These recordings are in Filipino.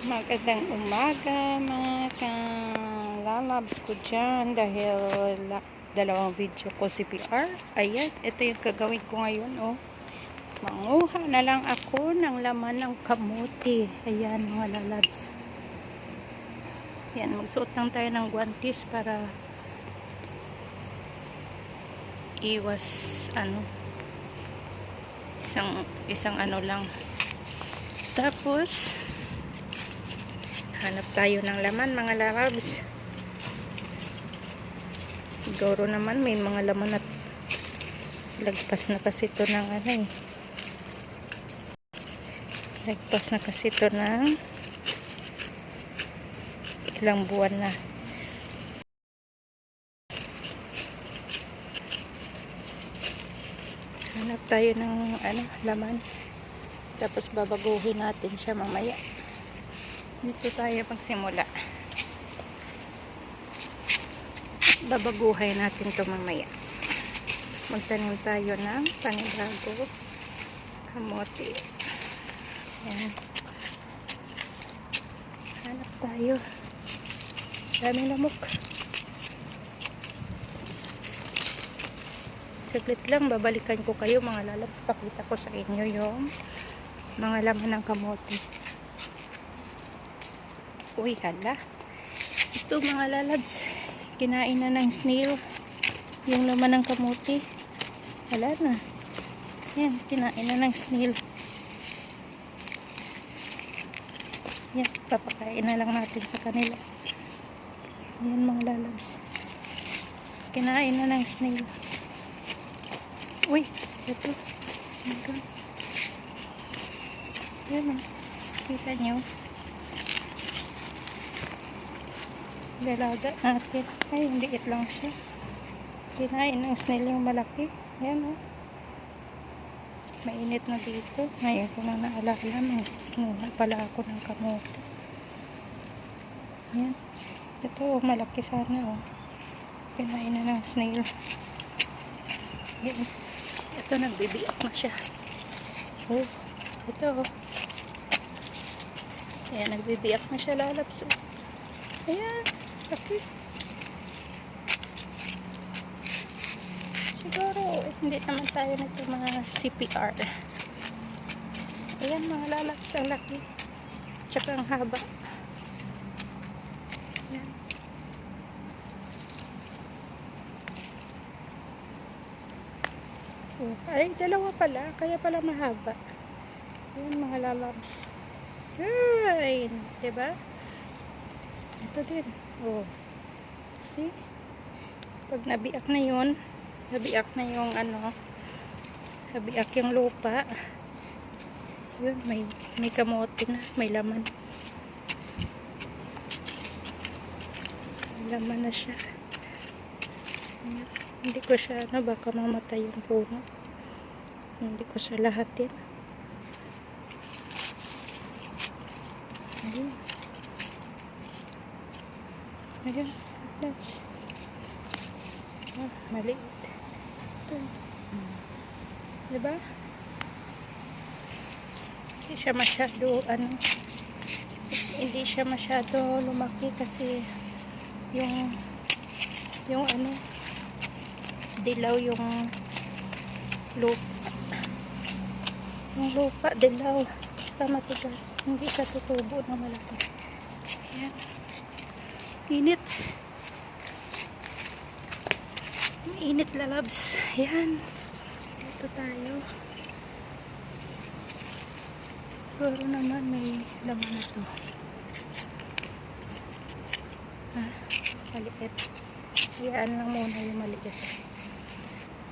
Magandang umaga mga lalabs ko dyan dahil dalawang video ko CPR. Ayan, ito yung gagawin ko ngayon. Manguha na lang ako ng laman ng kamuti. Ayan mga lalabs. Ayan, magsuot lang tayo ng guantes para iwas isang ano lang. Tapos hanap tayo ng laman mga lalabs. Siguro naman may mga laman at lagpas na kasi ito ng lagpas na kasi ito ng ilang buwan na. Hanap tayo ng laman, tapos babaguhin natin siya mamaya. Dito tayo magsimula. Babaguhin natin ito mamaya. Magtanim tayo ng panibago kamote. Ayan. Hanap tayo. Daming lamok. Saglit lang, babalikan ko kayo mga lalabs. Pakita ko sa inyo yung mga laman ng kamote. Uy, hala. Ito mga lalabs, kinain na ng snail yung laman ng kamote. Hala na. Yan, kinain na ng snail. Yan, papakain na lang natin sa kanila. Yan mga lalabs, kinain na ng snail. Uy, ito. Yan, kita nyo. Dalaga natin. Ay, liit lang siya. Kinain ng snail yung malaki. Yan, mainit na dito. Ngayon ko na naalala, nung pala ako ng kamote. Yan. Ito, malaki sana, Kinain na ng snail. Yan. Ito, nagbibiyak na siya. Ito, Ayan, nagbibiyak na siya, lalabs. Ayan, okay. Siguro, hindi naman tayo nito mga CPR. Ayan, mga lalabs, ang laki. Tsaka ang haba. Ayan. Ay, dalawa pala. Kaya pala mahaba. Ayan, mga lalabs. Ayan, diba? Ito din. See? Pag nabiak na yun, nabiak na yung nabiak yung lupa. Yun, may kamote na, may laman. May laman na siya. Ayan. Hindi ko siya, baka mamatay yung puno. Hindi ko siya lahatin. Ayan. Ayan. Maliit. Ito. Diba? Hindi siya masyado, hindi siya masyado lumaki kasi yung dilaw yung lupa. Yung lupa, dilaw. Matigas. Hindi siya tutubo na malaki. Ayan. Init. Init, lalabs. Ayan. Dito tayo. Pero naman may laman na to. Maliit. Hayaan lang muna yung maliit.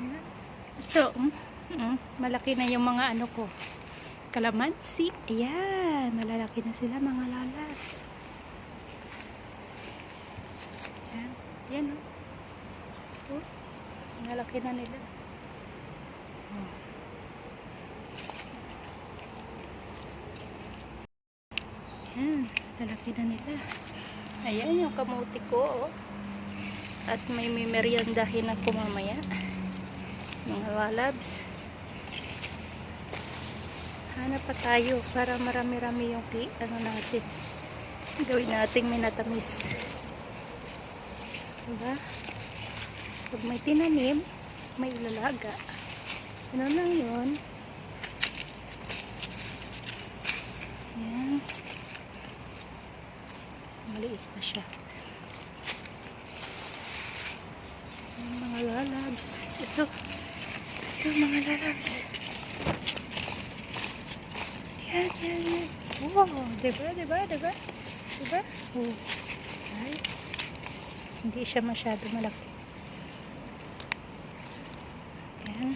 Ayan. Ito, malaki na yung mga ko. Kalamansi. Ayan. Malalaki na sila mga lalabs. Ayan. Ayan, malaki na nila. Ayan. Malaki na nila. Ayan yung kamote ko, At may meriendahin ako mamaya. Mga lalabs. Hanap pa tayo para marami-rami yung natin. Gawin nating minatamis. Diba? Pag may tinanim, may ilalaga. Ano lang yun? Yan. Maliit pa siya. Yan, mga lalabs. Ito mga lalabs. Yan. Wow, diba? Oh. Ay. Hindi siya masyado malaki. Yan.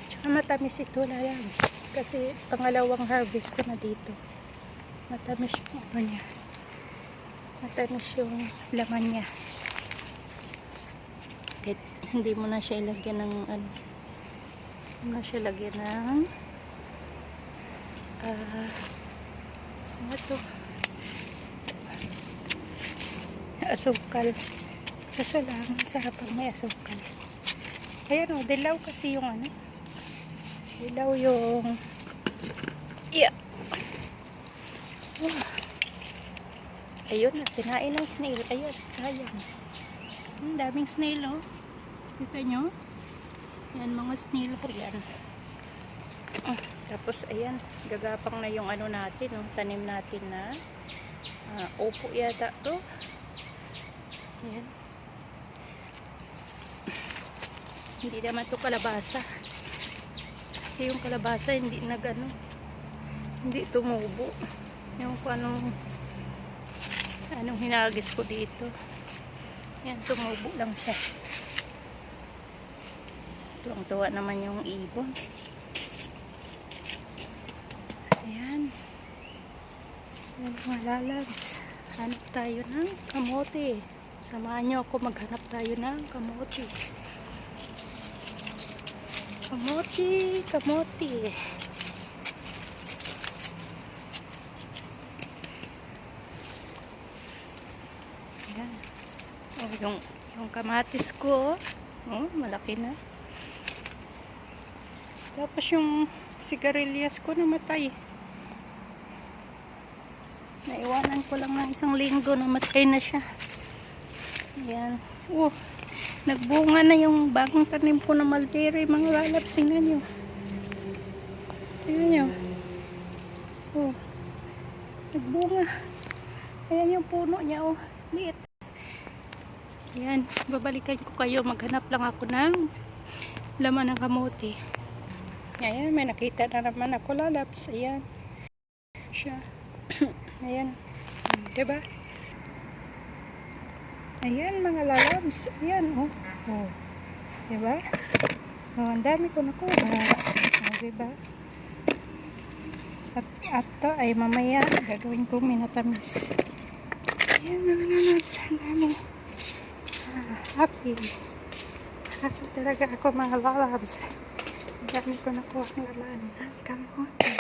Tsaka matamis ito, lalabs. Kasi pangalawang harvest ko na dito. Matamis yung ano niya. Matamis yung laman niya. Kahit hindi mo na siya ilagyan ng ano. Hindi mo na siya lagyan ng ano to? Asukal. Kaso lang, masarap pag may asukal. Ayan o, dilaw kasi yung ano. Dilaw yung yeah. Ayun na, tinain ng snail. Ayun, sayang. Ang daming snail oh. Kita nyo? Yan, mga snail ko yan. Tapos ayan, gagapang na yung ano natin, oh, tanim natin na upo yata to. Ayan. Hindi naman to kalabasa. Kasi yung kalabasa hindi nagano, hindi tumubo. Yung anong hinagis ko dito. Ayan, tumubo lang siya. Tuwang-tuwa naman yung ibon. Ayan. Ayan mga lalabs. Hanap tayo ng kamote. Samahan nyo ako, maghanap tayo ng kamote. Kamote. Ayan. Oh, yung kamatis ko, oh, malaki na. Tapos yung sigarilyas ko namatay. Naiwanan ko lang ng 1 linggo, namatay na siya. Ayan. Oh, nagbunga na yung bagong tanim ko na mulberry, mga lalabs. Tingnan nyo. Tingnan nyo. Oh, nagbunga. Ayan yung puno niya, oh. Liit. Ayan, babalikan ko kayo. Maghanap lang ako ng laman ng kamote. Ayan, may nakita na naman ako, lalabs. Ayan. Siya. Ayan. Diba? Ayan, mga lalabs. Ayan, oh. Oh. Diba? Oh, ang dami ko nakuha. Oh, diba? At to ay mamaya gagawin ko minatamis. Ayan, mga lalabs. Ang dami. Happy. Happy talaga ako, mga lalabs. Ang dami ko nakuha ng laman ng kamote.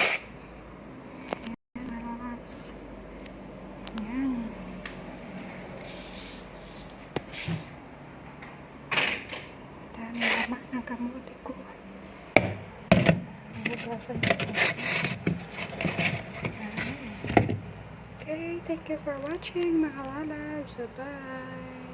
Ayan, mga lalabs. Ayan. Dami naman ng kamote ko. Hugasan ko. Okay, thank you for watching, mga lalabs. Bye-bye.